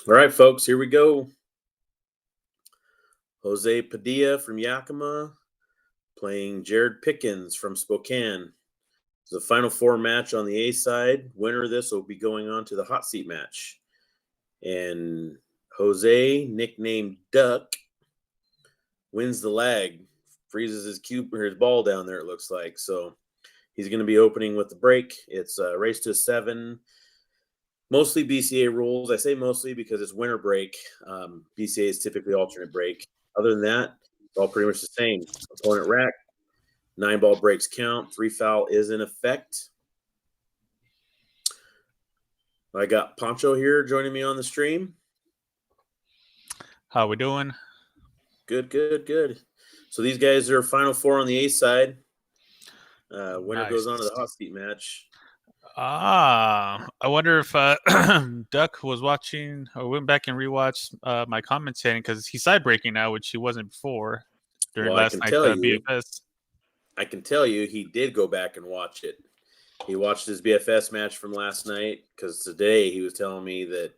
All right, folks, here we go. Jose Padilla from Yakima playing Jared Pickens from Spokane. The Final Four match on the A side. Winner of this will be going on to the hot seat match. And Jose, nicknamed Duck, wins the lag, freezes his cube or his ball down there, it looks like. So he's going to be opening with the break. It's a race to 7. Mostly BCA rules. I say mostly because it's winter break. BCA is typically alternate break. Other than that, it's all pretty much the same. Opponent rack, 9-ball breaks count, 3 foul is in effect. I got Poncho here joining me on the stream. How we doing? Good. So these guys are Final Four on the A side. Winner goes on to the hot seat match. I wonder if Duck was watching or went back and rewatched my commentating because he's side breaking now, which he wasn't before during last night's BFS. I can tell you he did go back and watch it. He watched his BFS match from last night because today he was telling me that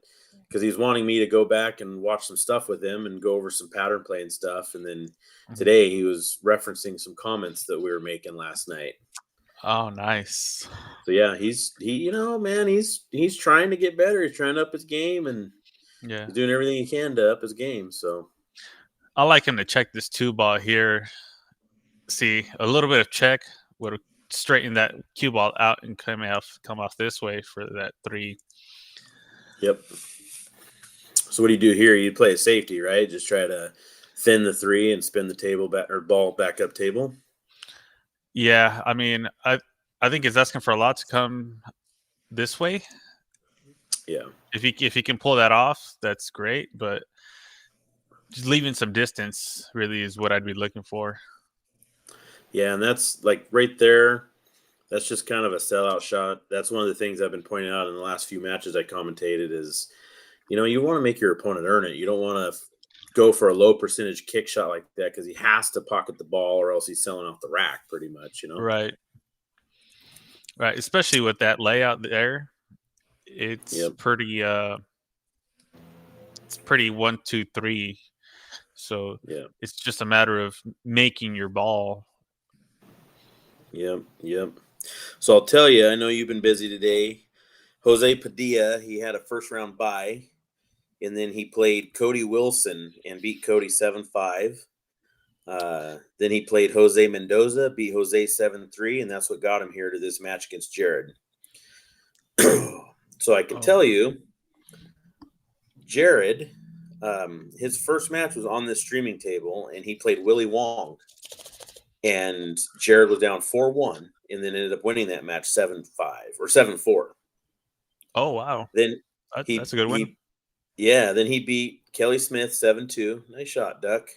because he was wanting me to go back and watch some stuff with him and go over some pattern play and stuff. And then today he was referencing some comments that we were making last night. Oh, nice. So yeah, he's trying to get better. He's trying to up his game and he's doing everything he can to up his game. So I like him to check this 2-ball here. See a little bit of check would straighten that cue ball out and come off this way for that 3. Yep. So what do you do here? You play a safety, right? Just try to thin the 3 and spin the table back or ball back up table. Yeah, I mean, I think he's asking for a lot to come this way. Yeah. If he can pull that off, that's great. But just leaving some distance really is what I'd be looking for. Yeah, and that's like right there. That's just kind of a sellout shot. That's one of the things I've been pointing out in the last few matches I commentated is, you want to make your opponent earn it. You don't want to go for a low percentage kick shot like that because he has to pocket the ball or else he's selling off the rack pretty much, Right. Especially with that layout there. It's pretty it's pretty 1, 2, 3. So it's just a matter of making your ball. Yep. So I'll tell you, I know you've been busy today. Jose Padilla, he had a first round bye. And then he played Cody Wilson and beat Cody 7-5. Then he played Jose Mendoza, beat Jose 7-3, and that's what got him here to this match against JEIRID. So I can tell you, JEIRID, his first match was on this streaming table, and he played Willie Wong. And JEIRID was down 4-1, and then ended up winning that match 7-5 or 7-4. Oh, wow. Then that's a good win. Yeah, then he beat Kelly Smith 7-2. Nice shot, Duck.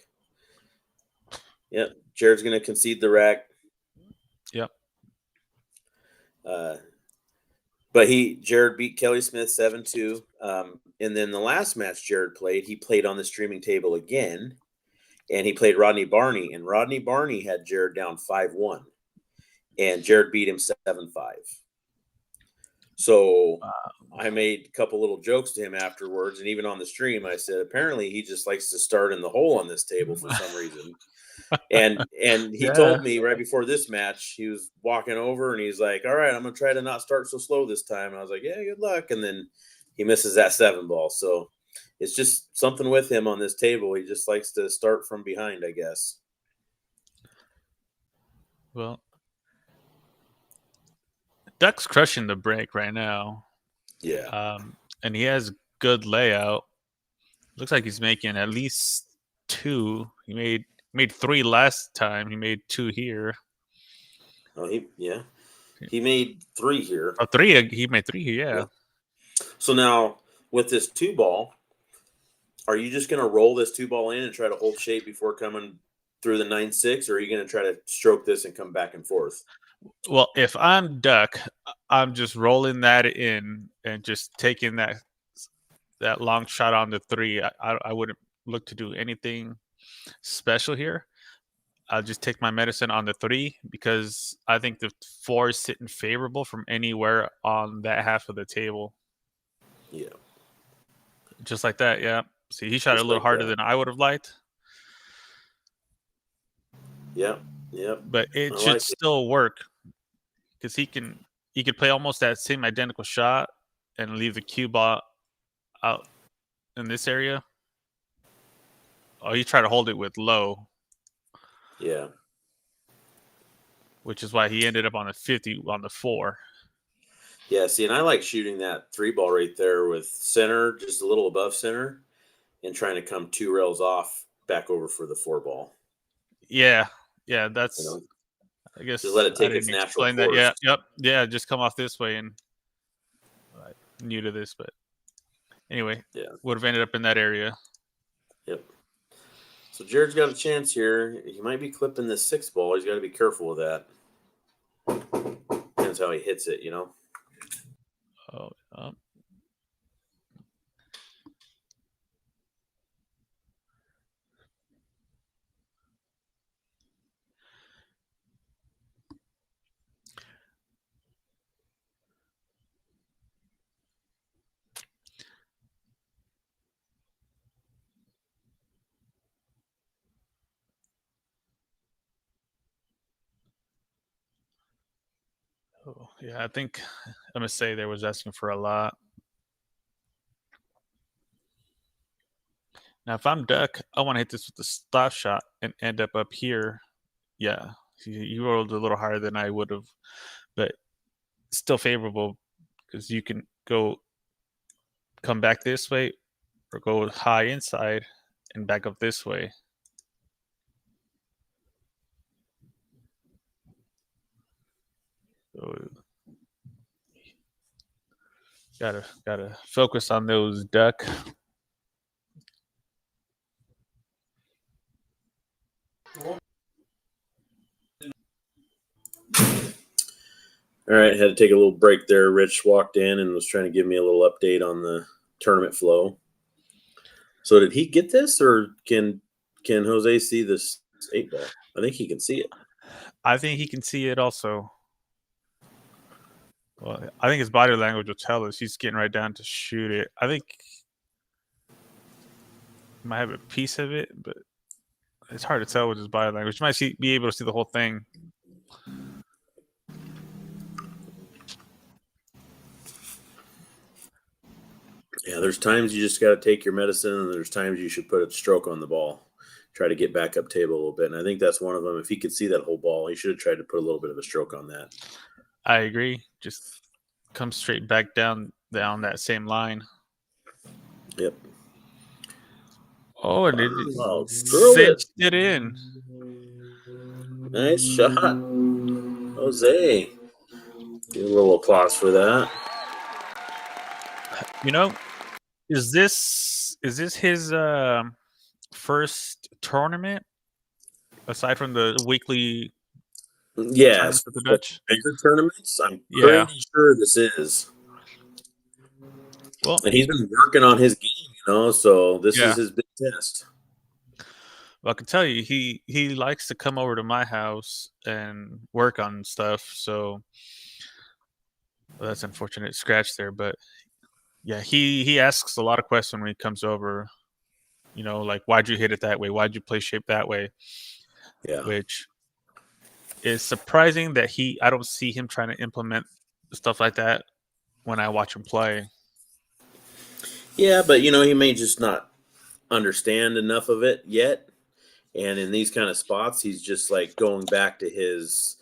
Yep, JEIRID's going to concede the rack. Yep. But JEIRID beat Kelly Smith 7-2. And then the last match JEIRID played, he played on the streaming table again. And he played Rodney Barney. And Rodney Barney had JEIRID down 5-1. And JEIRID beat him 7-5. So I made a couple little jokes to him afterwards, and even on the stream, I said, apparently he just likes to start in the hole on this table for some reason. And he told me right before this match, he was walking over and he's like, all right, I'm going to try to not start so slow this time. And I was like, yeah, good luck. And then he misses that 7-ball. So it's just something with him on this table. He just likes to start from behind, I guess. Well, Duck's crushing the break right now. Yeah. And he has good layout. Looks like he's making at least 2. He made 3 last time. He made 2 here. Oh, he made 3 here. Oh, 3. He made 3 here. Yeah. So now with this 2-ball, are you just going to roll this 2-ball in and try to hold shape before coming through the 9-6, or are you going to try to stroke this and come back and forth? Well, if I'm Duck, I'm just rolling that in and just taking that long shot on the 3. I wouldn't look to do anything special here. I'll just take my medicine on the 3 because I think the 4 is sitting favorable from anywhere on that half of the table. Yeah. Just like that, yeah. See, he shot Just a little like harder that. than I would have liked, Yep. Yep. but I it should like it. still work because he could play almost that same identical shot and leave the cue ball out in this area. Oh, he tried to hold it with low, Yeah. which is why he ended up on a 50 on the 4. Yeah. See, and I like shooting that 3 ball right there with center, just a little above center, and trying to come 2 rails off back over for the 4 ball. Yeah, You that's. know, I just let guess it I take its didn't natural explain that. course. Yeah, yep, yeah. Just come off this way, and I'm new to this, but anyway, Yeah. would have ended up in that area. Yep. So Jared's got a chance here. He might be clipping this 6 ball. He's got to be careful with that. Depends how he hits it, Oh, oh, yeah. I think I'm gonna say there was asking for a lot. Now, if I'm Duck, I want to hit this with the stop shot and end up here. Yeah, you rolled a little higher than I would have, but still favorable because you can come back this way or go high inside and back up this way. So gotta focus on those, Duck. All right, had to take a little break there. Rich walked in and was trying to give me a little update on the tournament flow. So did he get this, or can Jose see this 8 ball? I think he can see it. I think he can see it also. Well, I think his body language will tell us he's getting right down to shoot it. I think he might have a piece of it, but it's hard to tell with his body language. You might be able to see the whole thing. Yeah, there's times you just got to take your medicine, and there's times you should put a stroke on the ball, try to get back up table a little bit. And I think that's one of them. If he could see that whole ball, he should have tried to put a little bit of a stroke on that. I agree. Just come straight back down that same line. Yep. Oh, and it cinched it in. Nice shot, Jose. Give a little applause for that. Is this his first tournament aside from the weekly Yes, tournaments with the Dutch? bigger tournaments. I'm Yeah. pretty sure this is. Well, And he's been working on his game, so this is his big test. Well, I can tell you, he likes to come over to my house and work on stuff. So that's unfortunate scratch there, but yeah, he asks a lot of questions when he comes over. Like why'd you hit it that way? Why'd you play shape that way? Yeah. Which is surprising that I don't see him trying to implement stuff like that when I watch him play. Yeah, but he may just not understand enough of it yet. And in these kind of spots, he's just like going back to his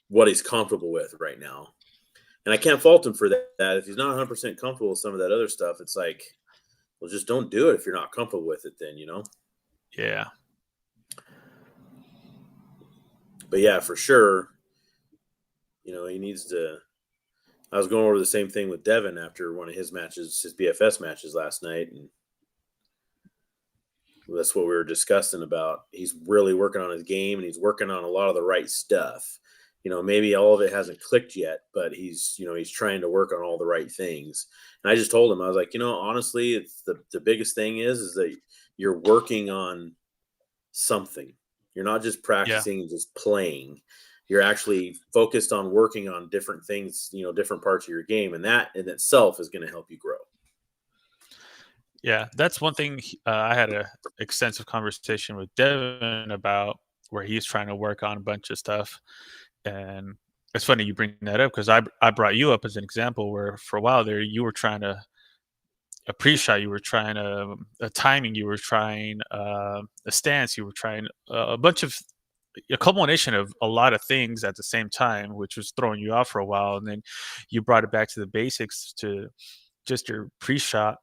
what he's comfortable with right now. And I can't fault him for that. If he's not 100% comfortable with some of that other stuff, it's like, well, just don't do it if you're not comfortable with it then, Yeah. But yeah, for sure, he needs to. I was going over the same thing with Devin after one of his matches, his BFS matches last night, and that's what we were discussing about. He's really working on his game, and he's working on a lot of the right stuff. Maybe all of it hasn't clicked yet, but he's trying to work on all the right things. And I just told him, I was like, honestly, it's the biggest thing is that you're working on something. You're not just practicing and just playing. You're actually focused on working on different things, different parts of your game. And that in itself is going to help you grow. Yeah, that's one thing I had a extensive conversation with Devin about, where he's trying to work on a bunch of stuff. And it's funny you bring that up, because I brought you up as an example where for a while there you were trying to a pre-shot, you were trying a timing, you were trying a stance, you were trying a bunch of a culmination of a lot of things at the same time, which was throwing you off for a while. And then you brought it back to the basics, to just your pre-shot,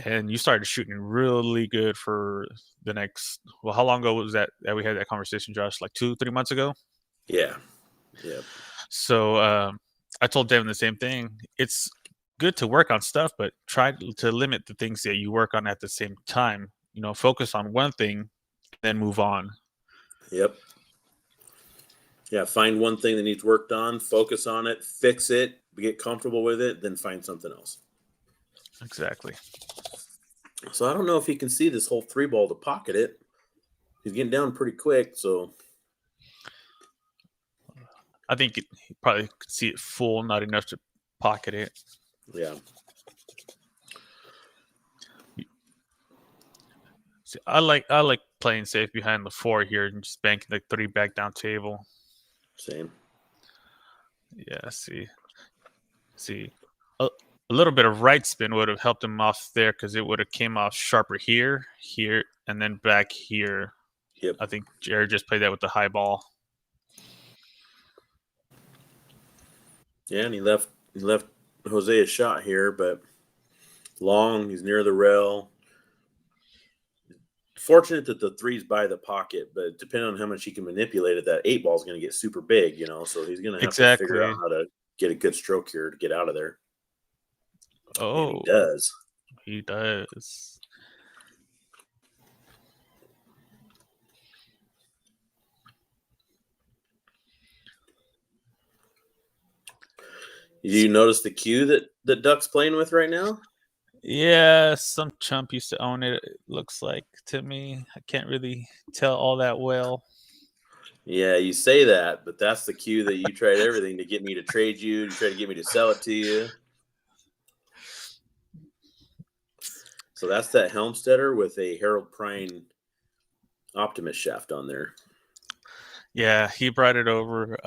and you started shooting really good for the next. Well, how long ago was that we had that conversation, Josh? Like 2-3 months ago. Yeah. Yeah. So I told Devin the same thing. It's good to work on stuff, but try to limit the things that you work on at the same time. Focus on one thing, then move on. Yep. Yeah, find one thing that needs worked on, focus on it, fix it, get comfortable with it, then find something else. Exactly. So I don't know if he can see this whole 3-ball to pocket it. He's getting down pretty quick, so I think he probably could see it full, not enough to pocket it. yeah. See, I like playing safe behind the 4 here and just banking the 3 back down table. Same. Yeah, see, a little bit of right spin would have helped him off there, because it would have came off sharper here, and then back here. Yep. I think JEIRID just played that with the high ball. Yeah, and he left Jose a shot here, but long. He's near the rail. Fortunate that the 3's by the pocket, but depending on how much he can manipulate it, that 8-ball is going to get super big, so he's going to have to figure out how to get a good stroke here to get out of there. Oh, and he does. He does. Do you notice the cue that Duck's playing with right now? Yeah, some chump used to own it, it looks like to me. I can't really tell all that well. Yeah, you say that, but that's the cue that you tried everything to get me to trade you. You tried to get me to sell it to you. So that's that Helmstetter with a Harold Prine Optimus shaft on there. Yeah, he brought it over.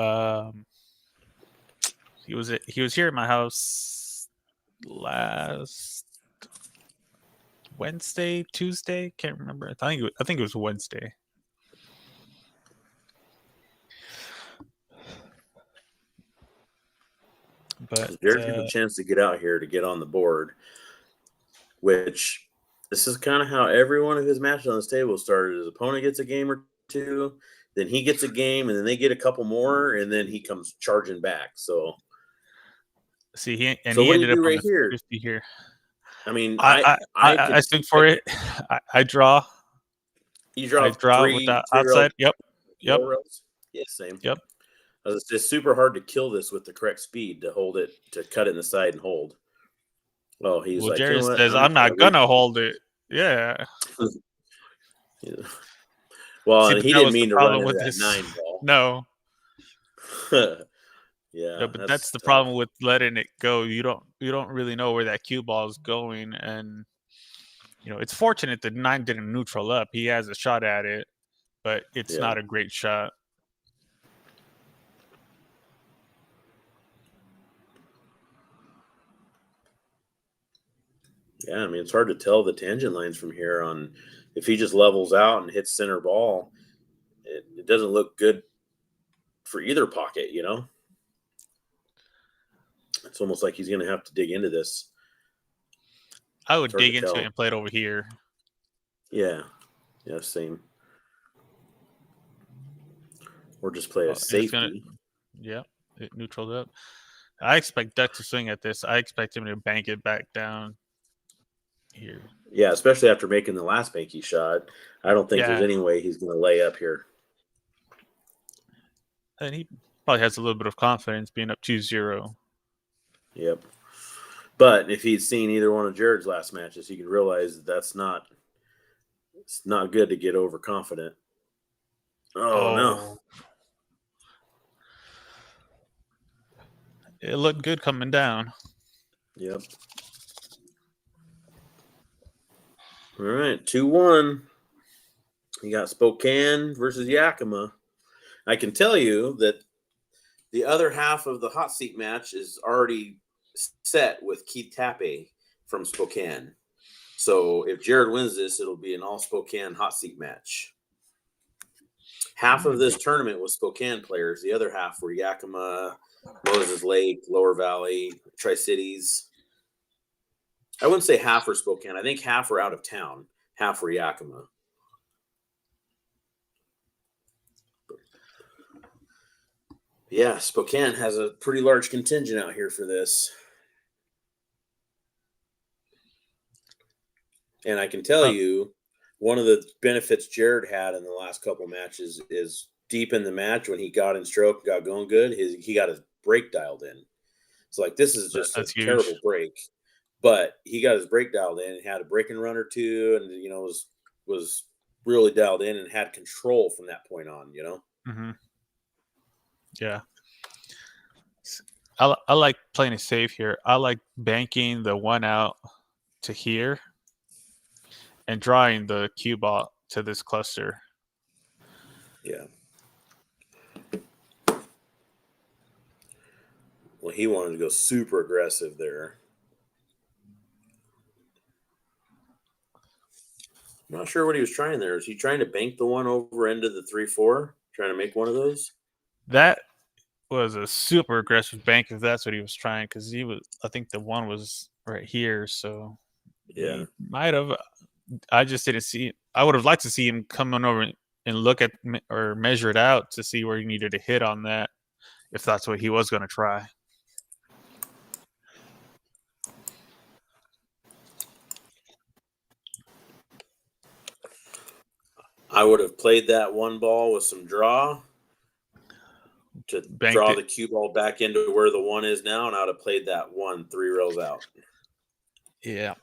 He was here at my house last Wednesday, Tuesday, can't remember. I think it was Wednesday. But Jared had a chance to get out here to get on the board, which this is kind of how every one of his matches on this table started. His opponent gets a game or two, then he gets a game, and then they get a couple more, and then he comes charging back. So see, he what ended do you up do on right the here? 50 here. I mean, I swing for it. I draw. You draw I draw with three the rows, outside. Yep. 4 rows. Yeah, same. Yep. It's just super hard to kill this with the correct speed to hold it, to cut it in the side and hold. Well, he's like, Jerry you know what? says, I'm not gonna hold it. Yeah. Yeah. Well, See, and but he that didn't was the mean to run problem into with that this. 9-ball. No. Yeah, But that's the problem with letting it go. You don't really know where that cue ball is going, and it's fortunate that 9 didn't neutral up. He has a shot at it, but it's not a great shot. Yeah, I mean, it's hard to tell the tangent lines from here on. If he just levels out and hits center ball, it doesn't look good for either pocket, It's almost like he's going to have to dig into this. I would dig into it and play it over here. Yeah, same. Or just play a safety. It neutraled up. I expect Duck to swing at this. I expect him to bank it back down here. Yeah, especially after making the last banky shot. I don't think there's any way he's going to lay up here. And he probably has a little bit of confidence being up 2-0. Yep. But if he'd seen either one of JEIRID's last matches, he could realize it's not good to get overconfident. Oh, no. It looked good coming down. Yep. All right, 2-1. You got Spokane versus Yakima. I can tell you that the other half of the hot seat match is already set with Keith Tappe from Spokane. So if JEIRID wins this, it'll be an all Spokane hot seat match. Half of this tournament was Spokane players. The other half were Yakima, Moses Lake, Lower Valley, Tri-Cities. I wouldn't say half were Spokane. I think half were out of town. Half were Yakima. Yeah, Spokane has a pretty large contingent out here for this. And I can tell you, one of the benefits JEIRID had in the last couple matches is deep in the match when he got in stroke, got going good, he got his brake dialed in. It's like, this is just a terrible break. But he got his brake dialed in and had a braking run or two, and was really dialed in and had control from that point on. Mm-hmm. Yeah, I like playing it safe here. I like banking the one out to here and drawing the cue ball to this cluster. Yeah. Well, he wanted to go super aggressive there. I'm not sure what he was trying there. Is he trying to bank the one over into the 3-4? Trying to make one of those? That was a super aggressive bank if that's what he was trying, because I think the one was right here, so yeah, he might have. I just didn't see it. I would have liked to see him coming over and look at or measure it out to see where he needed to hit on that, if that's what he was going to try. I would have played that one ball with some draw to draw the cue ball back into where the one is now, and I would have played that one 3 rails out. Yeah.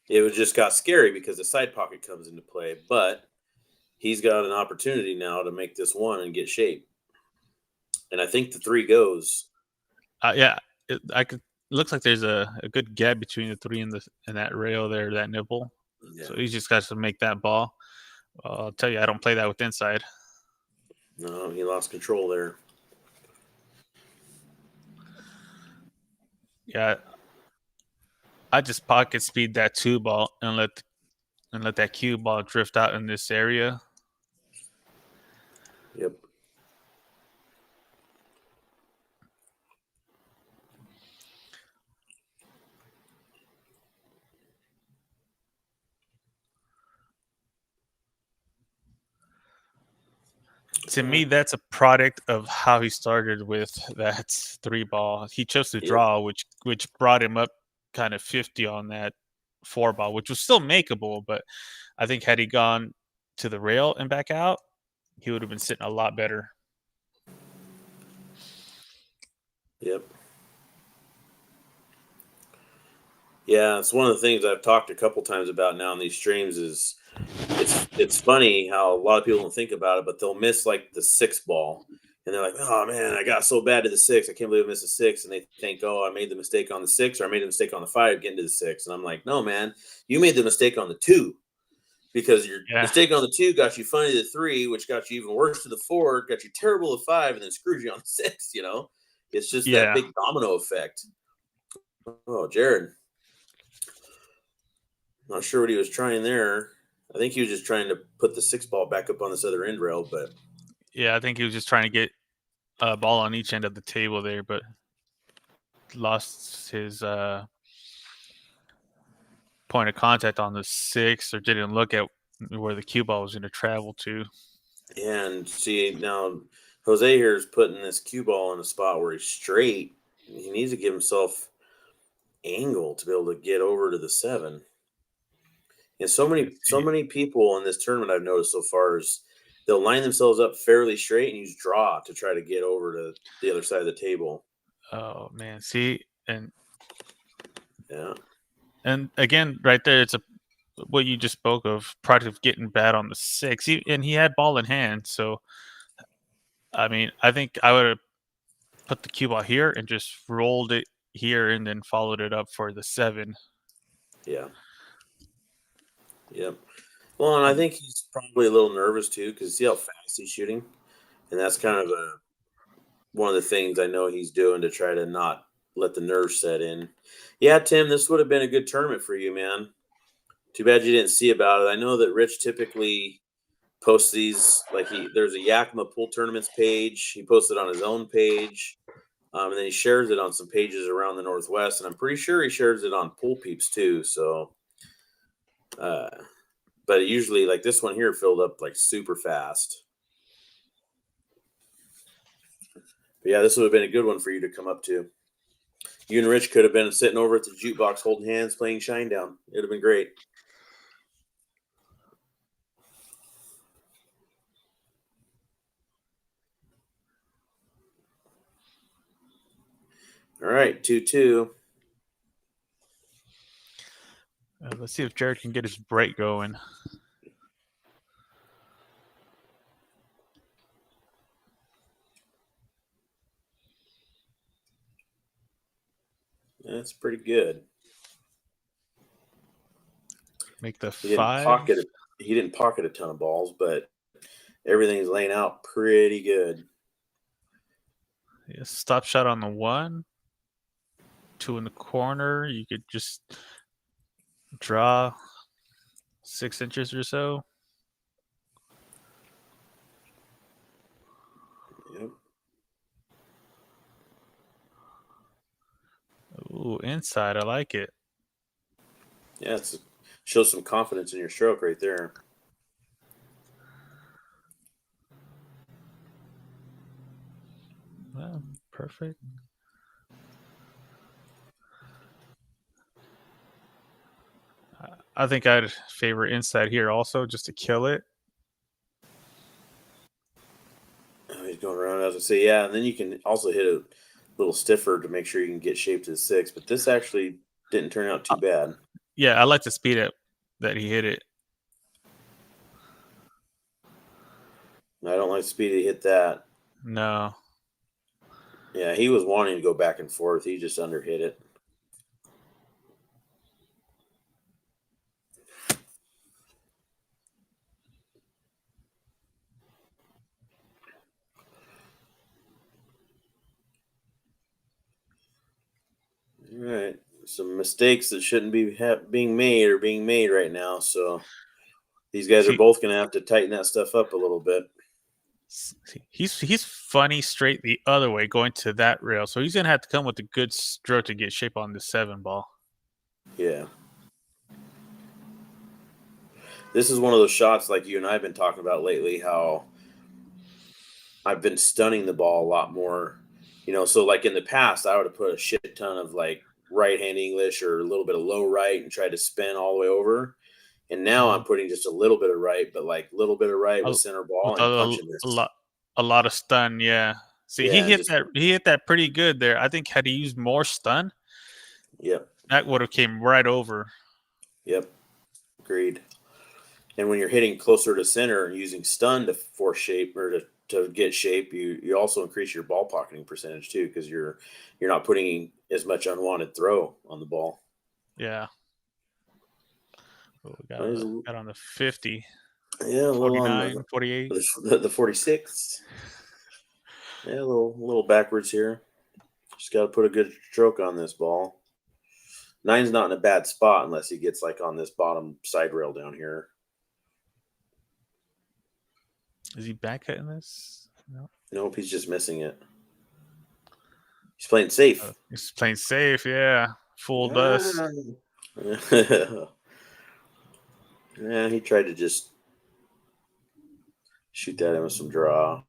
It would just got scary because the side pocket comes into play, but he's got an opportunity now to make this one and get shape. And I think the 3 goes. Yeah, it looks like there's a good gap between the 3 and that rail there, that nipple. Yeah. So he just got to make that ball. I'll tell you, I don't play that with inside. No, he lost control there. Yeah, I just pocket speed that 2 ball and let that cue ball drift out in this area. Yep. To me, that's a product of how he started with that 3 ball. He chose to draw, which brought him up kind of 50 on that 4 ball, which was still makeable. But I think had he gone to the rail and back out, he would have been sitting a lot better. Yep. Yeah, it's one of the things I've talked a couple times about now in these streams is it's funny how a lot of people don't think about it, but they'll miss like the 6 ball. And they're like, oh, man, I got so bad to the 6. I can't believe I missed a 6. And they think, oh, I made the mistake on the 6 or I made the mistake on the 5 getting to the 6. And I'm like, no, man, you made the mistake on the 2 because your mistake on the 2 got you funny to the 3, which got you even worse to the 4, got you terrible to 5, and then screwed you on the 6, It's just that big domino effect. Oh, JEIRID. Not sure what he was trying there. I think he was just trying to put the 6 ball back up on this other end rail, but yeah, I think he was just trying to get a ball on each end of the table there, but lost his point of contact on the 6, or didn't look at where the cue ball was going to travel to. And see, now Jose here is putting this cue ball in a spot where he's straight. He needs to give himself angle to be able to get over to the 7. And so many people in this tournament I've noticed so far is they'll line themselves up fairly straight and use draw to try to get over to the other side of the table. Oh man, see, and yeah, and again, right there, it's what you just spoke of, product of getting bad on the 6, and he had ball in hand. So, I mean, I think I would have put the cue ball here and just rolled it here, and then followed it up for the 7. Yeah. Yep. Well, and I think he's probably a little nervous too, because see how fast he's shooting, and that's kind of one of the things I know he's doing to try to not let the nerves set in. Yeah, Tim, this would have been a good tournament for you, man. Too bad you didn't see about it. I know that Rich typically posts these, like there's a Yakima pool tournaments page. He posted on his own page, and then he shares it on some pages around the Northwest, and I'm pretty sure he shares it on Pool Peeps too. So, but usually, like this one here, filled up like super fast. But yeah, this would have been a good one for you to come up to. You and Rich could have been sitting over at the jukebox holding hands playing Shinedown. It would have been great. All right, 2-2. Let's see if JEIRID can get his break going. That's pretty good. Make the He didn't 5. pocket. He didn't pocket a ton of balls, but everything's laying out pretty good. Yeah, stop shot on the 1. 2 in the corner. You could just draw 6 inches or so. Yep. Ooh, inside. I like it. Yeah, shows some confidence in your stroke right there. Well, perfect. I think I'd favor inside here also, just to kill it. Oh, he's going around. As I say, yeah, and then you can also hit a little stiffer to make sure you can get shaped to the 6. But this actually didn't turn out too bad. Yeah, I like the speed at that he hit it. I don't like the speed he hit that. No. Yeah, he was wanting to go back and forth. He just underhit it. All right, some mistakes that shouldn't be being made are being made right now. So these guys are See, both going to have to tighten that stuff up a little bit. he's funny straight the other way going to that rail, so he's gonna have to come with a good stroke to get shape on the 7 ball. Yeah. This is one of those shots like you and I have been talking about lately, how I've been stunning the ball a lot more. So like in the past, I would have put a shit ton of like right hand English or a little bit of low right and tried to spin all the way over. And now I'm putting just a little bit of right, but like little bit of right A- with center ball with and punching a this. lot, a lot of stun. Yeah. See, Yeah, and he hit that pretty good there. I think had he used more stun, yep, that would have came right over. yep, agreed. And when you're hitting closer to center and using stun to force shape or to get shape, you also increase your ball pocketing percentage too, because you're not putting as much unwanted throw on the ball. Yeah. Oh, we Well, got on the 50, yeah, a little on 49, 48. the 46. Yeah, a little backwards here. Just got to put a good stroke on this ball. 9's not in a bad spot unless he gets like on this bottom side rail down here. Is he back cutting this? No. Nope, he's just missing it. He's playing safe. He's playing safe. Yeah. Fooled us. Yeah, he tried to just shoot that in with some draw.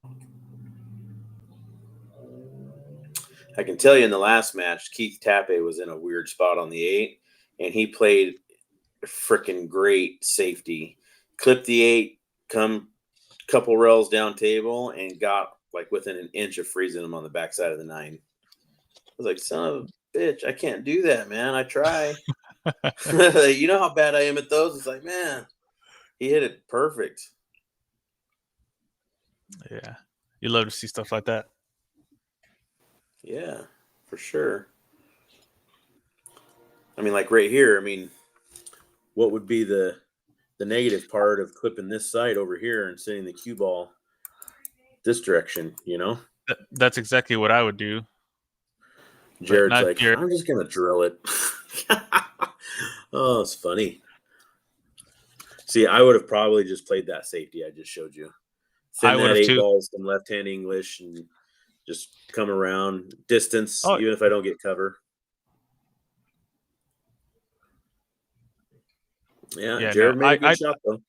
I can tell you in the last match, Keith Tappe was in a weird spot on the 8, and he played freaking great safety. Clipped the 8, come a couple rails down table, and got like within an inch of freezing him on the backside of the 9. I was like, son of a bitch, I can't do that, man. I try. You know how bad I am at those? It's like, man, he hit it perfect. Yeah. You love to see stuff like that. Yeah, for sure. I mean, like right here, I mean, what would be the the negative part of clipping this side over here and sending the cue ball this direction, you know? That's exactly what I would do. But Jared's not like, Jared. I'm just going to drill it. Oh, it's funny. See, I would have probably just played that safety I just showed you. I Send would that have 8 too. balls some left-hand English and just come around distance, Oh, even if I don't get cover. Yeah, yeah, no. Jared made a good shot, though.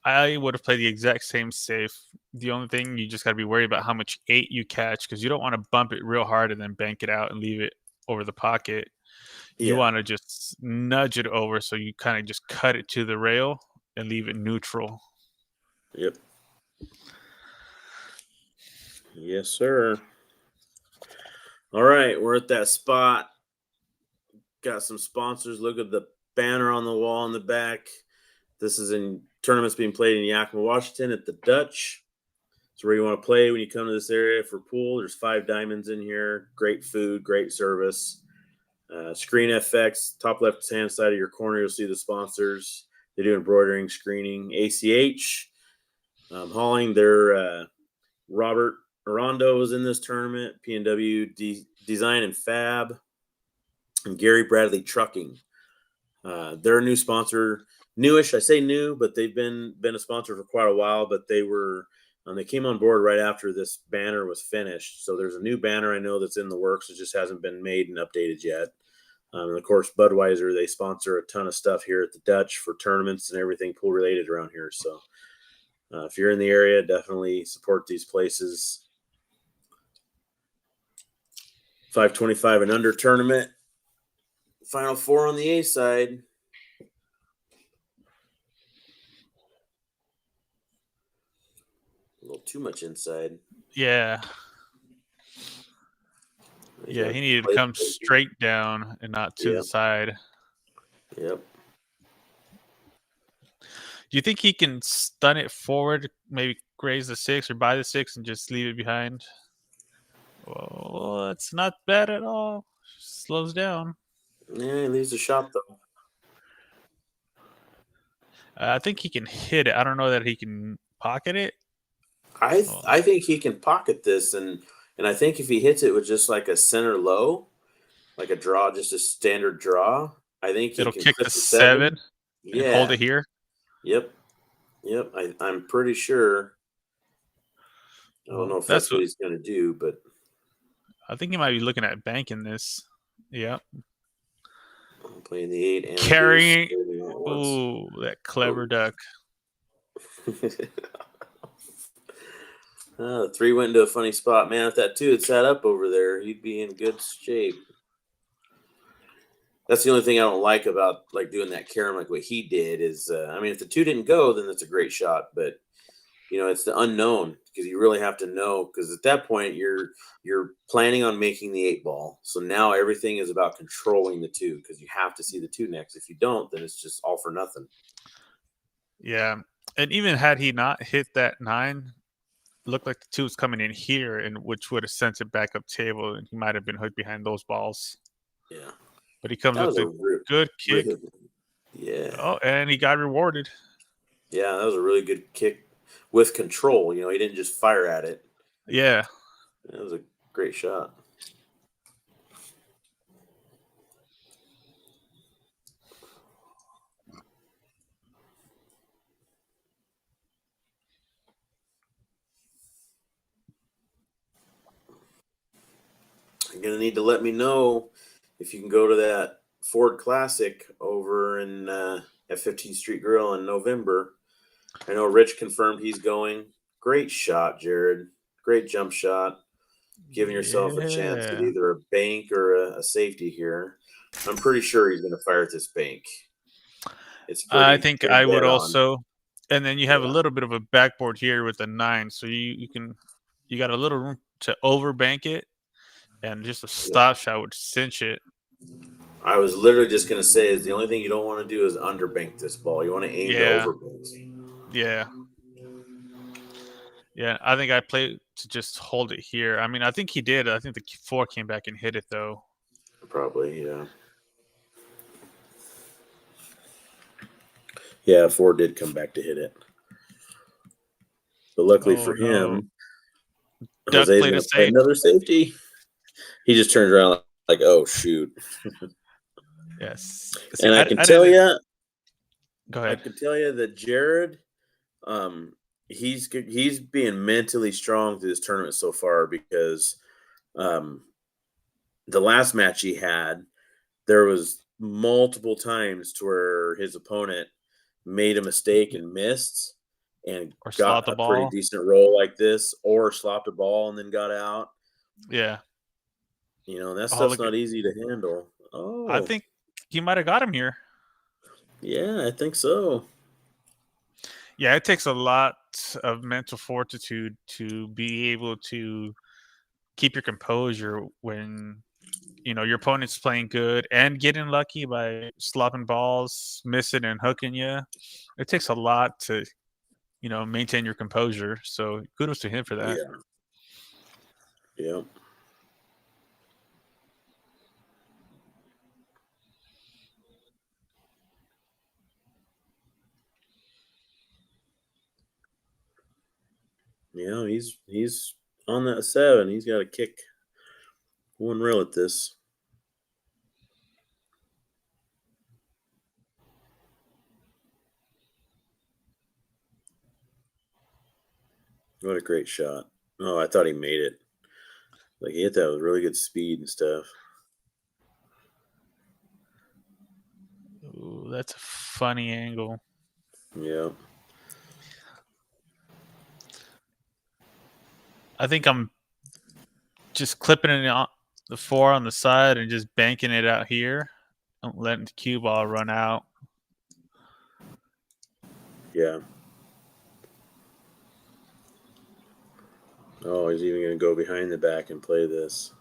I would have played the exact same safe. The only thing you just got to be worried about how much 8 you catch, because you don't want to bump it real hard and then bank it out and leave it over the pocket. You Yeah. want to just nudge it over so you kind of just cut it to the rail and leave it neutral. Yep. Yes, sir. All right, we're at that spot. Got some sponsors. Look at the banner on the wall in the back. This is in tournaments being played in Yakima, Washington at the Dutch. It's where you want to play when you come to this area for pool. There's 5 diamonds in here. Great food, great service. Screen FX, top left-hand side of your corner, you'll see the sponsors. They do embroidering, screening. ACH, hauling. Their Robert Arando was in this tournament. PNW Design and Fab. And Gary Bradley Trucking. They're a new sponsor. Newish, I say new, but they've been a sponsor for quite a while. But they came on board right after this banner was finished. So there's a new banner I know that's in the works. It just hasn't been made and updated yet. And of course, Budweiser, they sponsor a ton of stuff here at the Dutch for tournaments and everything pool related around here. So if you're in the area, definitely support these places. 525 and under tournament. Final 4 on the A side. A little too much inside. Yeah. Yeah, he needed to come straight down and not to the side. Yep. Do you think he can stun it forward, maybe graze the 6 or buy the 6 and just leave it behind? Oh, it's not bad at all. Slows down. Yeah, he leaves a shot though. I think he can hit it. I don't know that he can pocket it. I think he can pocket this, and I think if he hits it with just like a center low, like a draw, just a standard draw, I think it'll kick the 7 and hold it here. Yep. I'm pretty sure. I don't know if that's what he's going to do, but I think he might be looking at banking this. Yeah. I'm playing the 8 and carrying. Ooh, that clever duck. The 3 went into a funny spot, man. If that 2 had sat up over there, he'd be in good shape. That's the only thing I don't like about like doing that carom, like what he did is, I mean, if the 2 didn't go, then that's a great shot. But it's the unknown because you really have to know, because at that point you're planning on making the 8 ball. So now everything is about controlling the 2 because you have to see the 2 next. If you don't, then it's just all for nothing. Yeah, and even had he not hit that 9. Looked like the 2 was coming in here, and which would have sent it back up table, and he might have been hooked behind those balls. Yeah, but he comes with a good kick. Yeah. Oh, and he got rewarded. Yeah, that was a really good kick with control. He didn't just fire at it. Yeah, that was a great shot. You're going to need to let me know if you can go to that Ford Classic over in at 15th Street Grill in November. I know Rich confirmed he's going. Great shot, Jared. Great jump shot. Giving yourself a chance at either a bank or a safety here. I'm pretty sure he's going to fire at this bank. I think I would also. And then you have a little bit of a backboard here with the 9, so you got a little room to overbank it. And just a stop shot would cinch it. I was literally just going to say is the only thing you don't want to do is underbank this ball. You want to aim to overbank. Yeah. Yeah, I think I played to just hold it here. I mean, I think he did. I think the 4 came back and hit it, though. Probably, yeah. Yeah, Ford did come back to hit it. But luckily for no. him, Duck Jose's played going it to play safe. another safety. He just turns around like, oh, shoot. Yes. See, And I I can tell didn't. you, Go ahead. that JEIRID, he's being mentally strong through this tournament so far because the last match he had, there was multiple times to where his opponent made a mistake and missed and Or got slot the a pretty ball. decent roll like this, or slopped a ball and then got out. Yeah. That Oh, stuff's look at. not easy to handle. I Oh, think he might have got him here. yeah, I think so. Yeah, it takes a lot of mental fortitude to be able to keep your composure when your opponent's playing good and getting lucky by slopping balls, missing and hooking you. It takes a lot to maintain your composure. So kudos to him for that. Yeah. Yep. He's on that 7. He's got to kick one rail at this. What a great shot. Oh, I thought he made it. Like, he hit that with really good speed and stuff. Ooh, that's a funny angle. Yeah. I think I'm just clipping it on the 4 on the side and just banking it out here. Don't letting the cue ball run out. Yeah. Oh, he's even going to go behind the back and play this.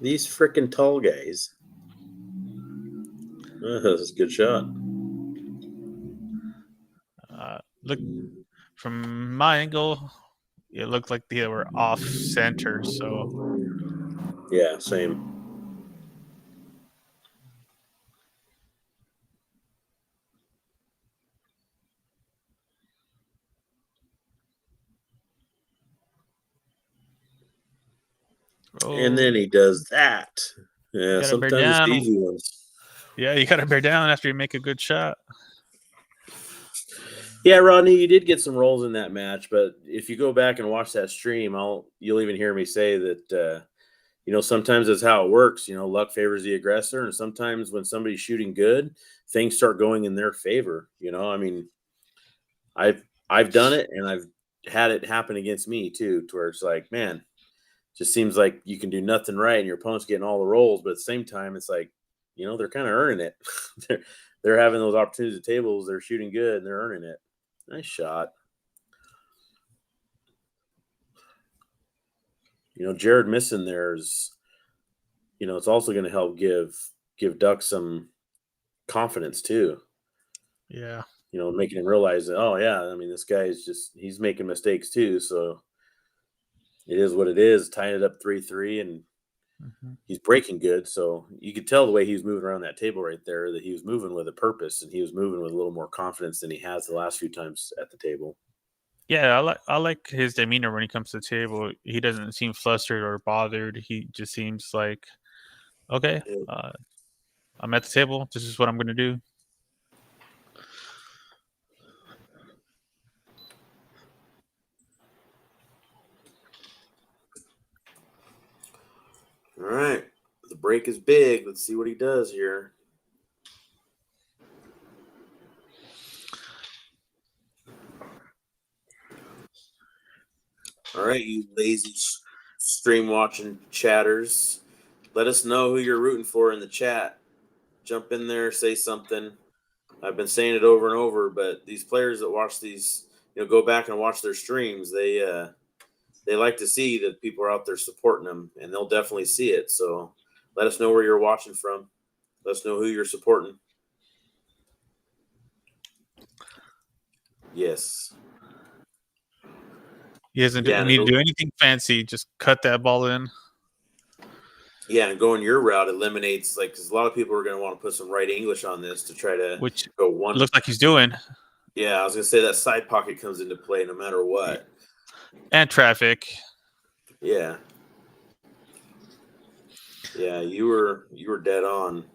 These freaking tall guys. Oh, this is a good shot. Look, from my angle, it looked like they were off center. So Yeah, same. And then he does that. Yeah, sometimes it's the easy ones. Yeah, you got to bear down after you make a good shot. Yeah, Rodney, you did get some rolls in that match, but if you go back and watch that stream, you'll even hear me say that sometimes that's how it works. Luck favors the aggressor, and sometimes when somebody's shooting good, things start going in their favor. I mean, I've done it, and I've had it happen against me too, to where it's like, man, just seems like you can do nothing right, and your opponent's getting all the rolls, but at the same time, it's like, they're kind of earning it. they're having those opportunities at tables. They're shooting good, and they're earning it. Nice shot. JEIRID missing there is, it's also going to help give Duck some confidence too. Yeah. Making him realize that, oh yeah, I mean, this guy is he's making mistakes too. So it is what it is. Tying it up 3-3, and he's breaking good. So you could tell the way he was moving around that table right there that he was moving with a purpose, and he was moving with a little more confidence than he has the last few times at the table. Yeah, I like his demeanor when he comes to the table. He doesn't seem flustered or bothered. He just seems like, okay, I'm at the table. This is what I'm going to do. All right. The break is big. Let's see what he does here. All right, you lazy stream watching chatters. Let us know who you're rooting for in the chat. Jump in there, say something. I've been saying it over and over, but these players that watch these, go back and watch their streams, they like to see that people are out there supporting them, and they'll definitely see it. So let us know where you're watching from. Let us know who you're supporting. Yes. He doesn't need to do anything fancy. Just cut that ball in. Yeah, and going your route eliminates, like, because a lot of people are going to want to put some right English on this to try to which go one. looks like he's doing. Yeah, I was going to say that side pocket comes into play no matter what. And traffic. Yeah. Yeah, you were dead on.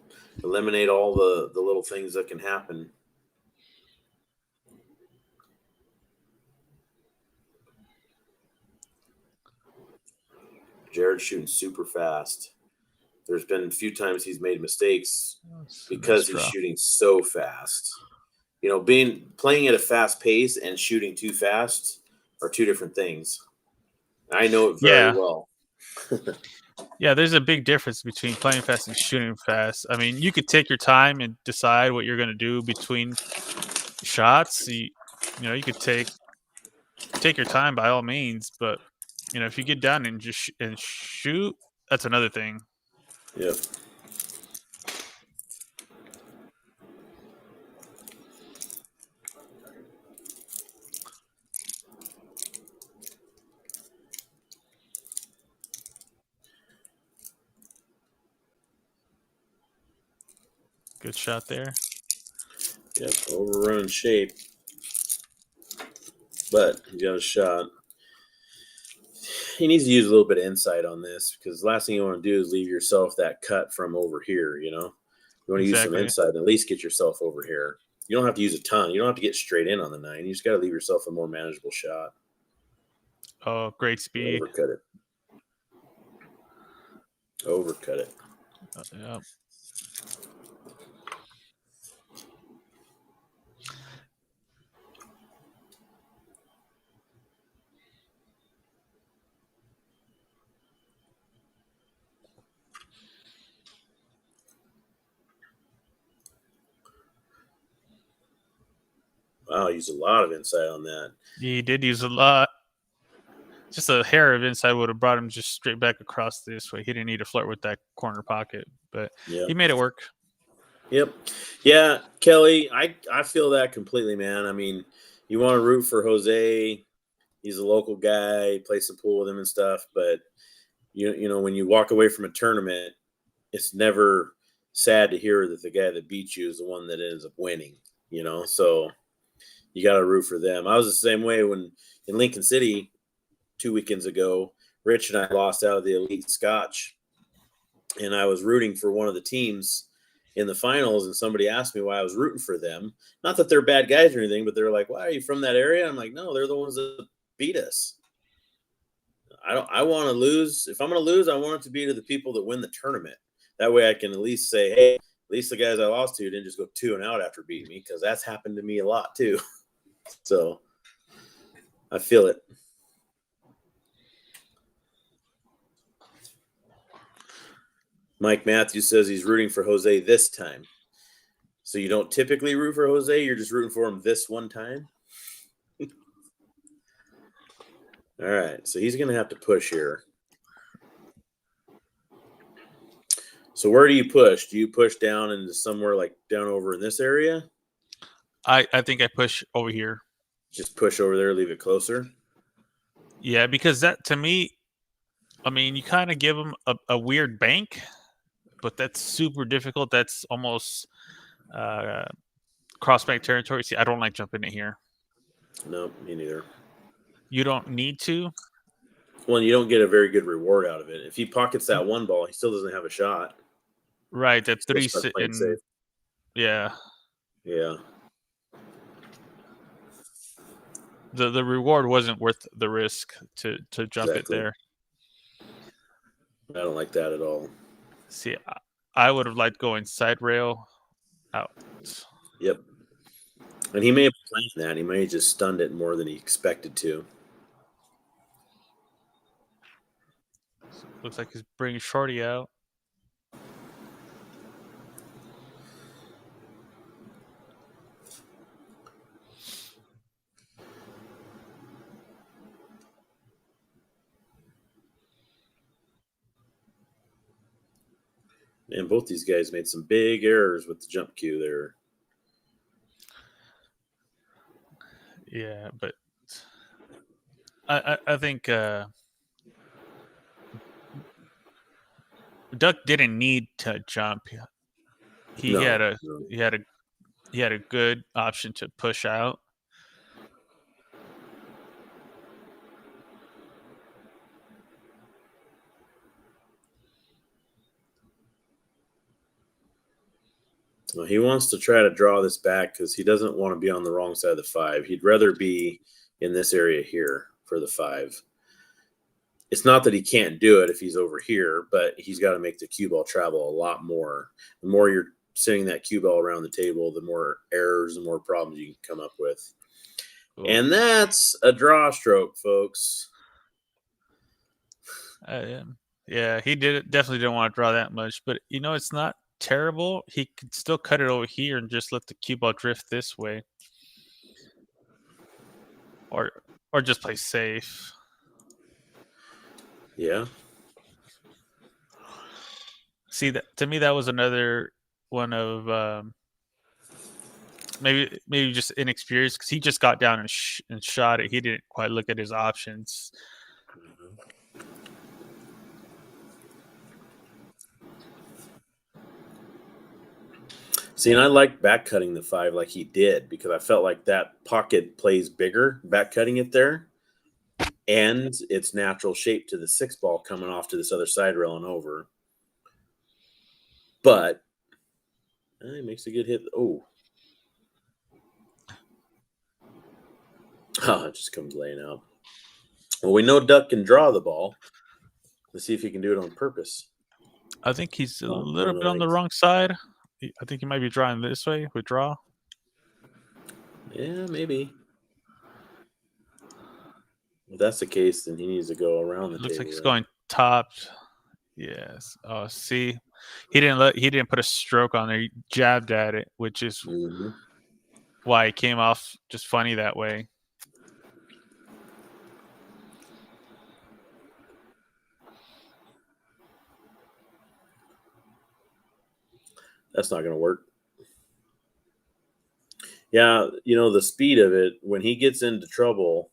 Eliminate all the little things that can happen. Jared's shooting super fast. There's been a few times he's made mistakes because he's shooting so fast. You know, playing at a fast pace and shooting too fast are two different things. I know it very well. Yeah, there's a big difference between playing fast and shooting fast. I mean, you could take your time and decide what you're going to do between shots. You know, you could take your time by all means, but you know, if you get down and just shoot, that's another thing. Yep. Good shot there. Yep, overrun shape. But he got a shot. He needs to use a little bit of insight on this, because the last thing you want to do is leave yourself that cut from over here, you know? You want to use some insight and at least get yourself over here. You don't have to use a ton. You don't have to get straight in on the 9. You just got to leave yourself a more manageable shot. Oh, great speed. Overcut it. Overcut it. Yep. Wow, he used a lot of insight on that. He did use a lot. Just a hair of insight would have brought him just straight back across this way. He didn't need to flirt with that corner pocket, but he made it work. Yep. Yeah, Kelly, I feel that completely, man. I mean, you want to root for Jose. He's a local guy, plays some pool with him and stuff, but you know, when you walk away from a tournament, it's never sad to hear that the guy that beat you is the one that ends up winning, you know? So you got to root for them. I was the same way when in Lincoln City 2 weekends ago, Rich and I lost out of the Elite Scotch, and I was rooting for one of the teams in the finals, and somebody asked me why I was rooting for them. Not that they're bad guys or anything, but they're like, "Why are you from that area?" I'm like, "No, they're the ones that beat us. I want to lose. If I'm going to lose, I want it to be to the people that win the tournament. That way I can at least say, hey, at least the guys I lost to didn't just go 2-0 after beating me, because that's happened to me a lot too." So I feel it. Mike Matthews says he's rooting for Jose this time. So you don't typically root for Jose, you're just rooting for him this one time? All right, so he's going to have to push here. So where do you push? Do you push down into somewhere like down over in this area? I think I push over here. Just push over there, leave it closer? Yeah, because that, to me, I mean, you kind of give them a weird bank, but that's super difficult. That's almost cross-bank territory. See, I don't like jumping in here. No, me neither. You don't need to. Well, you don't get a very good reward out of it. If he pockets that one ball, he still doesn't have a shot. Right, that 3 sitting. Yeah. Yeah. The reward wasn't worth the risk to jump it there. I don't like that at all. See, I would have liked going side rail out. Yep. And he may have planned that. He may have just stunned it more than he expected to. So looks like he's bringing Shorty out. And both these guys made some big errors with the jump cue there. Yeah, but I think Duck didn't need to jump. He had a good option to push out. Well, he wants to try to draw this back because he doesn't want to be on the wrong side of the 5. He'd rather be in this area here for the 5. It's not that he can't do it if he's over here, but he's got to make the cue ball travel a lot more. The more you're sending that cue ball around the table, the more errors, the more problems you can come up with. Ooh. And that's a draw stroke, folks. Yeah, he definitely didn't want to draw that much, but it's not terrible. He could still cut it over here and just let the cue ball drift this way, or just play safe. Yeah. See, that to me, that was another one of maybe just inexperienced, because he just got down and shot it. He didn't quite look at his options. See, and I like back cutting the 5 like he did, because I felt like that pocket plays bigger, back cutting it there, and its natural shape to the 6 ball coming off to this other side rail and over. But it makes a good hit. Oh, it just comes laying out. Well, we know Duck can draw the ball. Let's see if he can do it on purpose. I think he's a little bit on the wrong side. I think he might be drawing this way with draw. Yeah, maybe. If that's the case, then he needs to go around the table. Looks like he's going top. Yes. Oh, see, he didn't put a stroke on there. He jabbed at it, which is why it came off just funny that way. That's not going to work. Yeah, the speed of it, when he gets into trouble,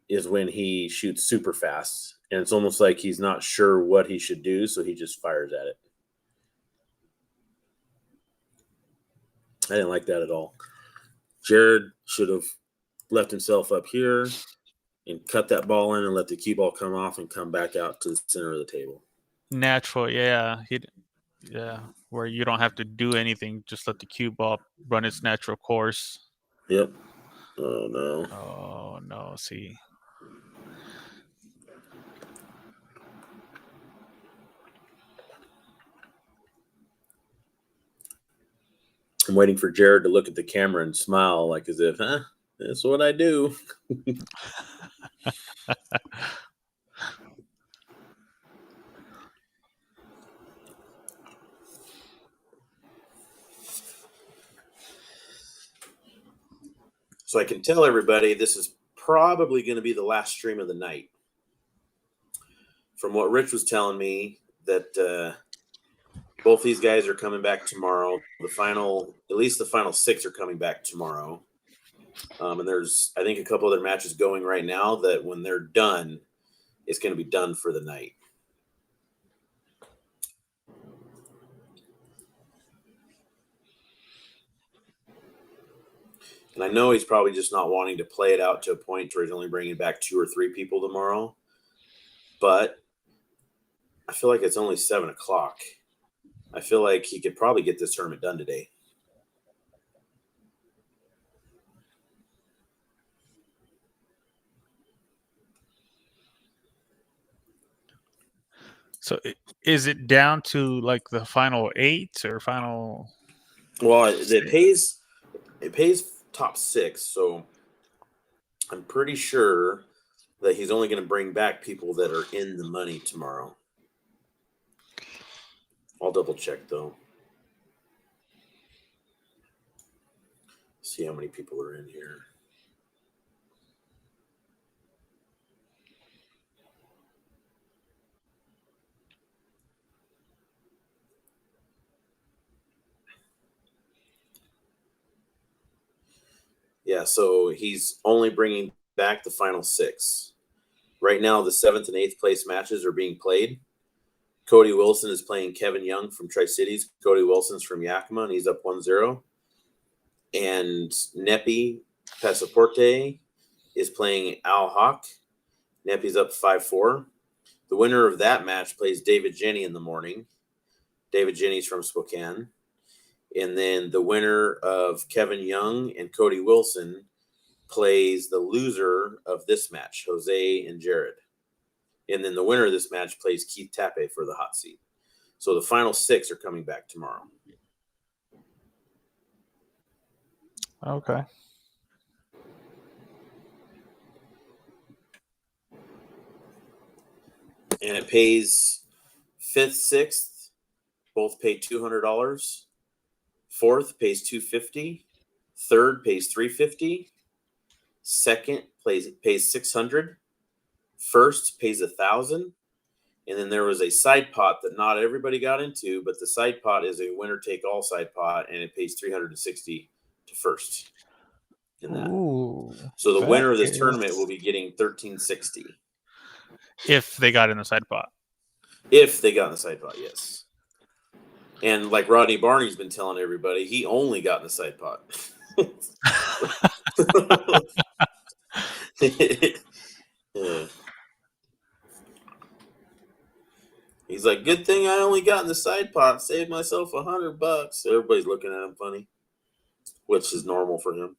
is when he shoots super fast. And it's almost like he's not sure what he should do, so he just fires at it. I didn't like that at all. JEIRID should have left himself up here and cut that ball in and let the cue ball come off and come back out to the center of the table. Natural, yeah. Where you don't have to do anything, just let the cue ball run its natural course. Yep. Oh, no. Oh, no, see. I'm waiting for JEIRID to look at the camera and smile, like as if, that's what I do. So I can tell everybody this is probably going to be the last stream of the night. From what Rich was telling me, that both these guys are coming back tomorrow. At least the final 6 are coming back tomorrow. And there's, I think, a couple other matches going right now that when they're done, it's going to be done for the night. And I know he's probably just not wanting to play it out to a point where he's only bringing back 2 or 3 people tomorrow. But I feel like it's only 7 o'clock. I feel like he could probably get this tournament done today. So is it down to like the final 8 or final? Well, it pays top 6, so I'm pretty sure that he's only going to bring back people that are in the money tomorrow. I'll double check though. See how many people are in here. Yeah, so he's only bringing back the final 6. Right now, the 7th and 8th place matches are being played. Cody Wilson is playing Kevin Young from Tri-Cities. Cody Wilson's from Yakima, and he's up 1-0. And Nepi Passaporte is playing Al Hawk. Nepi's up 5-4. The winner of that match plays David Jenny in the morning. David Jenny's from Spokane. And then the winner of Kevin Young and Cody Wilson plays the loser of this match, Jose and JEIRID. And then the winner of this match plays Keith Tappe for the hot seat. So the final 6 are coming back tomorrow. Okay. And it pays 5th, 6th, both pay $200. 4th pays $250. 3rd pays $350. 2nd pays $600. 1st pays $1,000. And then there was a side pot that not everybody got into, but the side pot is a winner take all side pot, and it pays $360 to 1st. In that. Ooh, so the winner of this tournament will be getting $1,360 if they got in the side pot. If they got in the side pot, yes. And like Rodney Barney's been telling everybody, he only got in the side pot. Yeah. He's like, good thing I only got in the side pot, saved myself $100. Everybody's looking at him funny, which is normal for him.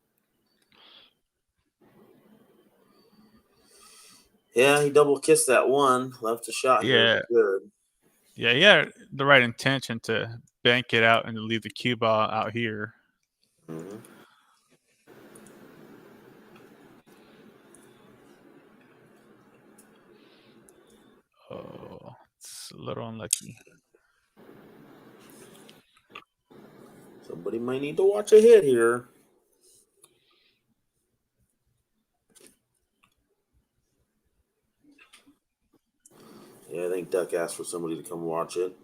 Yeah, he double kissed that one, left a shot. Yeah, good. Yeah, he had the right intention to bank it out and to leave the cue ball out here. Mm-hmm. Oh, it's a little unlucky. Somebody might need to watch a hit here. Yeah, I think Duck asked for somebody to come watch it.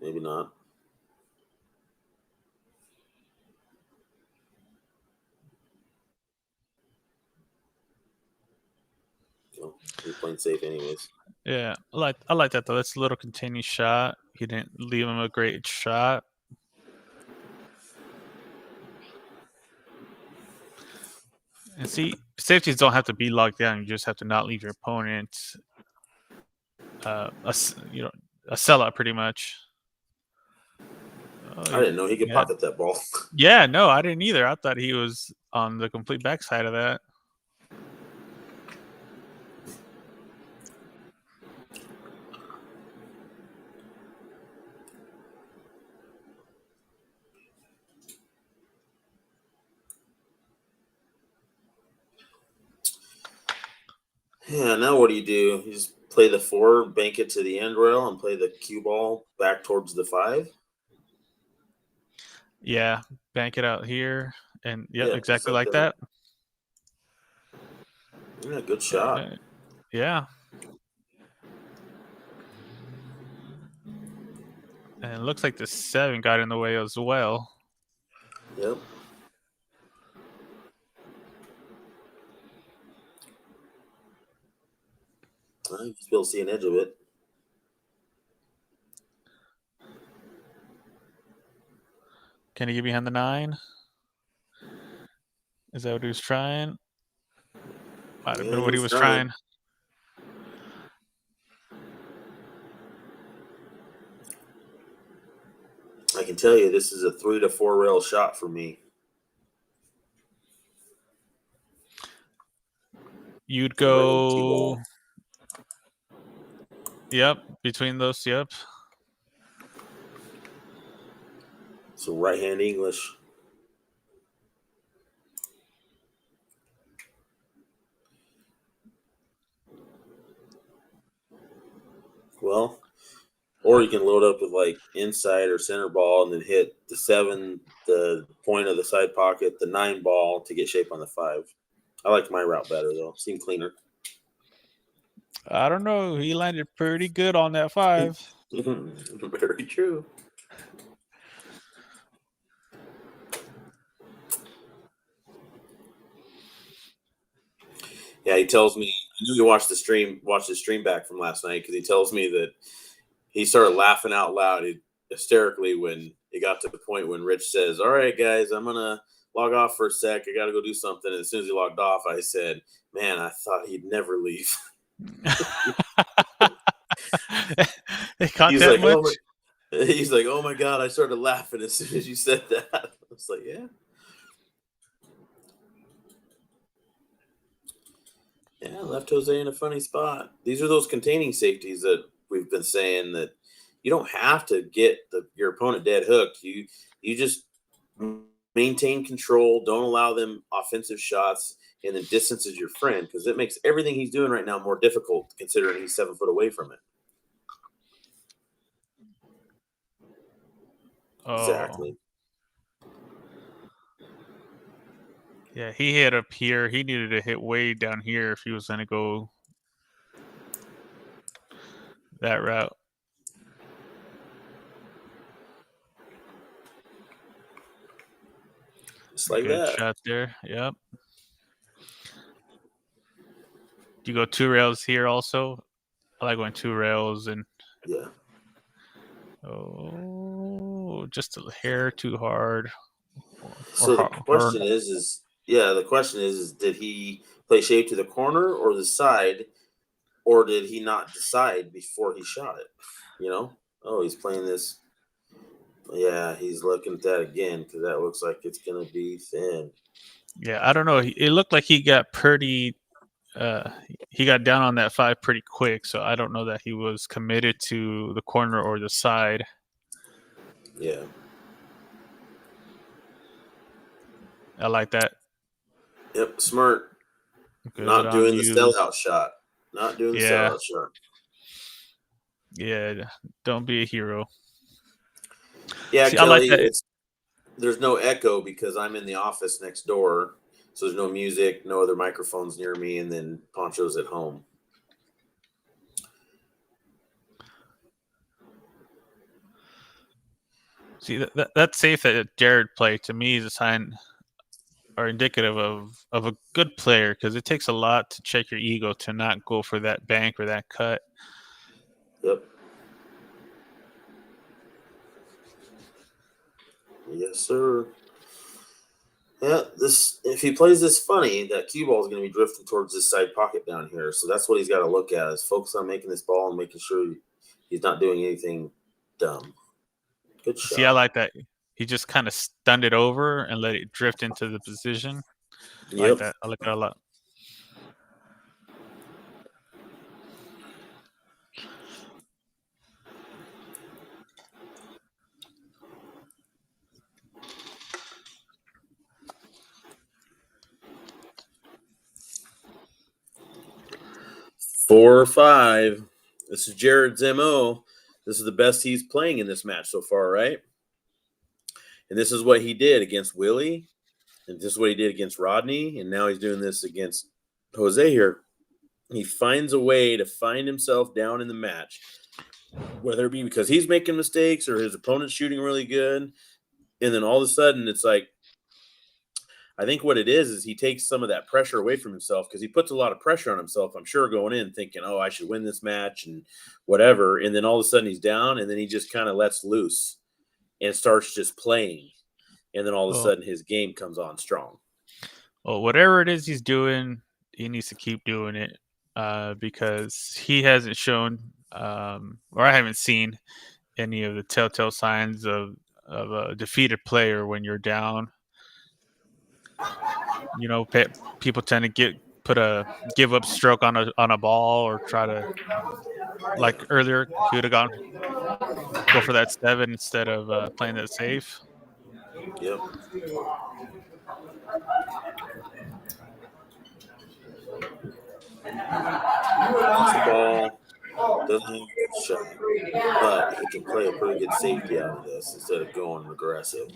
Maybe not. No, he's playing safe anyways. Yeah, I like that though. That's a little containing shot. He didn't leave him a great shot. And see, safeties don't have to be locked down. You just have to not leave your opponent a sellout pretty much. I didn't know he could pocket that ball. Yeah, no, I didn't either. I thought he was on the complete backside of that. Yeah, now what do? You just play the 4, bank it to the end rail, and play the cue ball back towards the 5? Yeah, bank it out here. And yeah, exactly like that. Yeah, good shot. Yeah. And it looks like the 7 got in the way as well. Yep. I can still see an edge of it. Can he get behind the 9? Is that what he was trying? Might have been what he was trying. I can tell you this is a 3 to 4 rail shot for me. You'd go. Yep, between those, yep. So right-hand English. Well, or you can load up with like inside or center ball and then hit the 7, the point of the side pocket, the 9 ball to get shape on the 5. I like my route better though. Seemed cleaner. I don't know. He landed pretty good on that 5. Very true. Yeah, he tells me knew you watched the stream back from last night because he tells me that he started laughing out loud hysterically when it got to the point when Rich says, "All right, guys, I'm gonna log off for a sec. I got to go do something." And as soon as he logged off, I said, "Man, I thought he'd never leave." They caught He's that like, much? he's like, "Oh my god!" I started laughing as soon as you said that. I was like, "Yeah." Yeah, left Jose in a funny spot. These are those containing safeties that we've been saying that you don't have to get your opponent dead hooked. You just maintain control, don't allow them offensive shots, and then distance is your friend because it makes everything he's doing right now more difficult considering he's 7 foot away from it. Oh. Exactly. Yeah, he hit up here. He needed to hit way down here if he was going to go that route. Just like Good that. shot there. Yep. Do you go 2 rails here also? I like going 2 rails and yeah. Oh, just a hair too hard. So the question is did he play shape to the corner or the side, or did he not decide before he shot it? You know? Oh, he's playing this. Yeah, he's looking at that again because that looks like it's going to be thin. Yeah, I don't know. It looked like he got pretty. He got down on that 5 pretty quick, so I don't know that he was committed to the corner or the side. Yeah. I like that. Yep, smart. Good Not doing the sellout shot. Not doing the sellout shot. Yeah, don't be a hero. Yeah, see, Kelly, I like that. There's no echo because I'm in the office next door. So there's no music, no other microphones near me, and then Poncho's at home. See, that safe that JEIRID played to me is a sign or indicative of a good player because it takes a lot to check your ego to not go for that bank or that cut. Yep. Yes, sir. Yeah, if he plays this funny, that cue ball is going to be drifting towards this side pocket down here. So that's what he's got to look at is focus on making this ball and making sure he's not doing anything dumb. Good shot. See, I like that. He just kind of stunned it over and let it drift into the position. Yep. Like that. I like that a lot. Four or five. This is JEIRID's MO. This is the best he's playing in this match so far, right? And this is what he did against Willie. And this is what he did against Rodney. And now he's doing this against Jose here. He finds a way to find himself down in the match, whether it be because he's making mistakes or his opponent's shooting really good. And then all of a sudden, it's like, I think what it is he takes some of that pressure away from himself because he puts a lot of pressure on himself, I'm sure, going in thinking, oh, I should win this match and whatever. And then all of a sudden he's down and then he just kind of lets loose and starts just playing. And then all of a sudden his game comes on strong. Well, whatever it is he's doing, he needs to keep doing it because he hasn't shown or I haven't seen any of the telltale signs of a defeated player when you're down. You know, people tend to give up stroke on a ball or try to, like earlier, he would have go for that 7 instead of playing that safe. Yep. Ball doesn't have a good shot, but he can play a pretty good safety out of this instead of going aggressive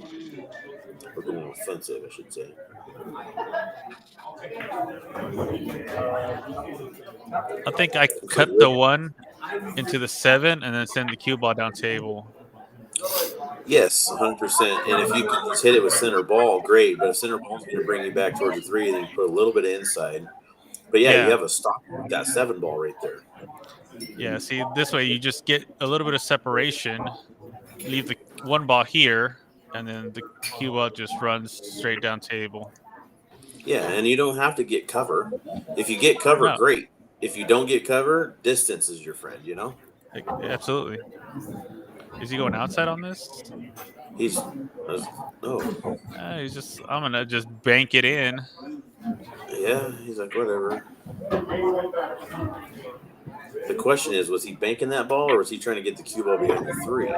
or going offensive, I should say. I think I cut the 1 into the 7 and then send the cue ball down table. Yes, 100%. And if you can just hit it with center ball, great. But if center ball is going to bring you back towards the 3, then you put a little bit of inside. But yeah, you Yeah. have a stop with that 7 ball right there. Yeah, see, this way you just get a little bit of separation, leave the 1 ball here, and then the cue ball just runs straight down table. Yeah, and you don't have to get cover. If you get cover, No. great. If you don't get cover, distance is your friend, you know? Absolutely. Is he going outside on this? He's I'm gonna just bank it in. yeah, he's like, whatever. The question is, was he banking that ball or was he trying to get the cue ball behind the 3?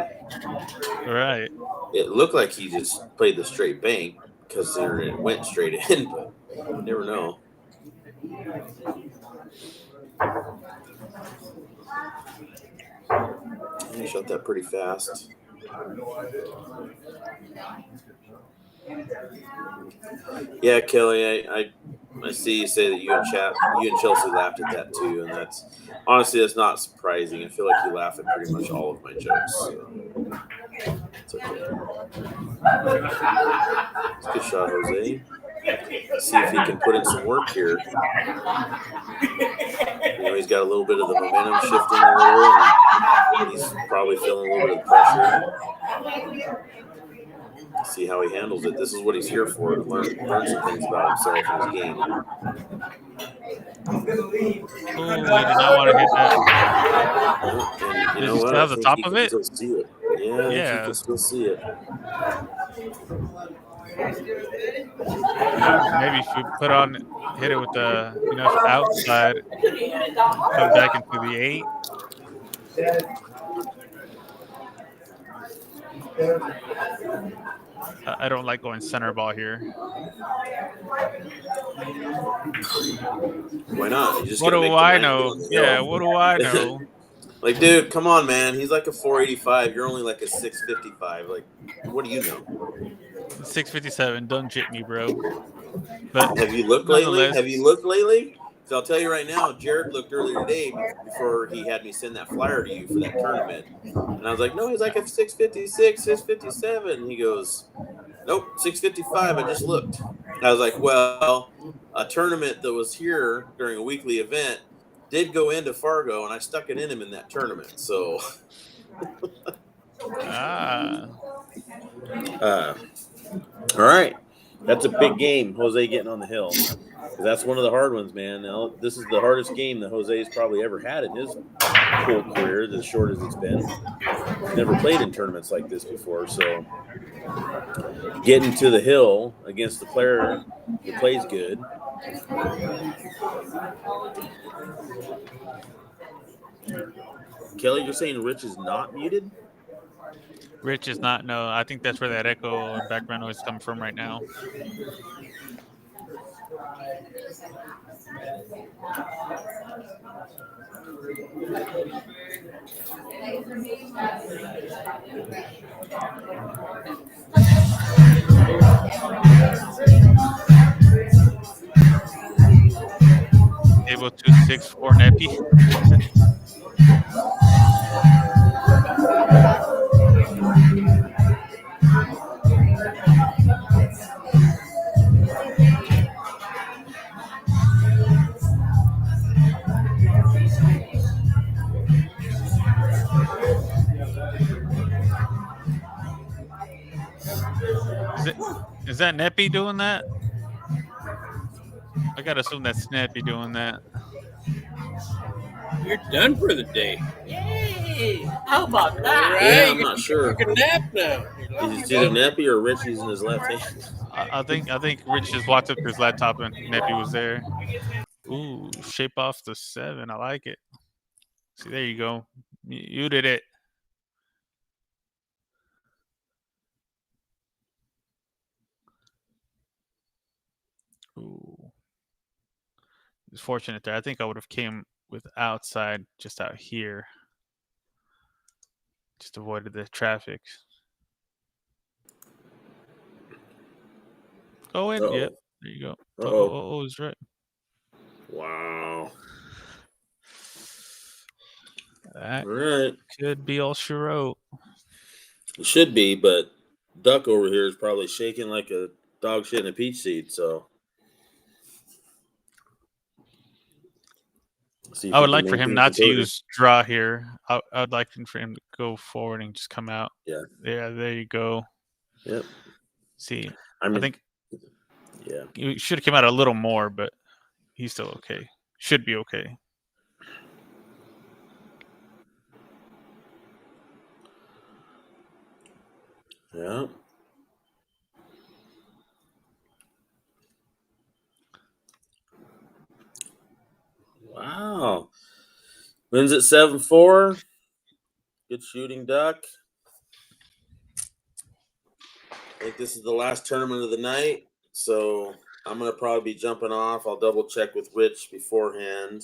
Right. It looked like he just played the straight bank because it went straight in, but you never know. He shot that pretty fast. Yeah, Kelly, I see you say that you and Chelsea laughed at that too, and that's not surprising. I feel like you laugh at pretty much all of my jokes. So it's okay. It's a good shot, Jose. Let's see if he can put in some work here. You know, he's got a little bit of the momentum shifting a little, and he's probably feeling a little bit of pressure. See how he handles it. This is what he's here for, to learn some things about himself and his game. Oh, you do not want to hit that. And you know Does he what? still I have the think top he of can it? still see it. Yeah, I think he Yeah. can still see it. Maybe if you hit it with the outside, come back into the 8. I don't like going center ball here. Why not? You just What got to do make the I land know? on the Yeah, hill. what do I know? Like, dude, come on, man. He's like a 485. You're only like a 655. Like, what do you know? 657. Don't jit me, bro. But Have you looked lately? nonetheless, Because I'll tell you right now, JEIRID looked earlier today before he had me send that flyer to you for that tournament. And I was like, no, he's like a 656, 657. He goes, nope, 655. I just looked. I was like, well, a tournament that was here during a weekly event did go into Fargo, and I stuck it in him in that tournament. So, all right. That's a big game, Jose getting on the hill. That's one of the hard ones, man. Now, this is the hardest game that Jose's probably ever had in his whole career, as short as it's been. He's never played in tournaments like this before, so getting to the hill against the player who plays good. Kelly, you're saying Rich is not muted? Rich is not. No, I think that's where that echo and background noise is coming from right now. Table 264 Neppy. Is that Neppy doing that? I gotta assume that's Neppy doing that. You're done for the day. Yay! How about that? Right? Yeah, I'm not sure. You can nap now. Is it either Neppy or Rich using his left hand? I think Rich just walked up to his laptop and Neppy was there. Ooh, shape off the 7. I like it. See, there you go. You did it. Ooh. It's fortunate there. I think I would have came with outside just out here. Just avoided the traffic. Go in. Uh-oh. Yep. There you go. Uh-oh. Oh, he's right. Wow. That All right. could be all she wrote. It should be, but Duck over here is probably shaking like a dog shit in a peach seed, so. See if I he would can like for him maintain not to composure. use draw here. I would like for him to go forward and just come out. Yeah. Yeah, there you go. Yep. See, I mean, I think yeah. you should have come out a little more, but he's still okay. Should be okay. Yeah. Wow. Wins at 7-4. Good shooting, Duck. I think this is the last tournament of the night, so I'm going to probably be jumping off. I'll double check with Rich beforehand,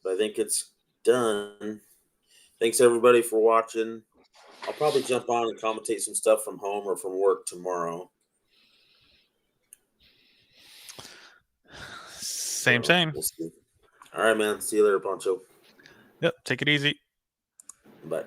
but I think it's done. Thanks, everybody, for watching. I'll probably jump on and commentate some stuff from home or from work tomorrow. Same. We'll see. All right, man. See you later, Poncho. Yep. Take it easy. Bye.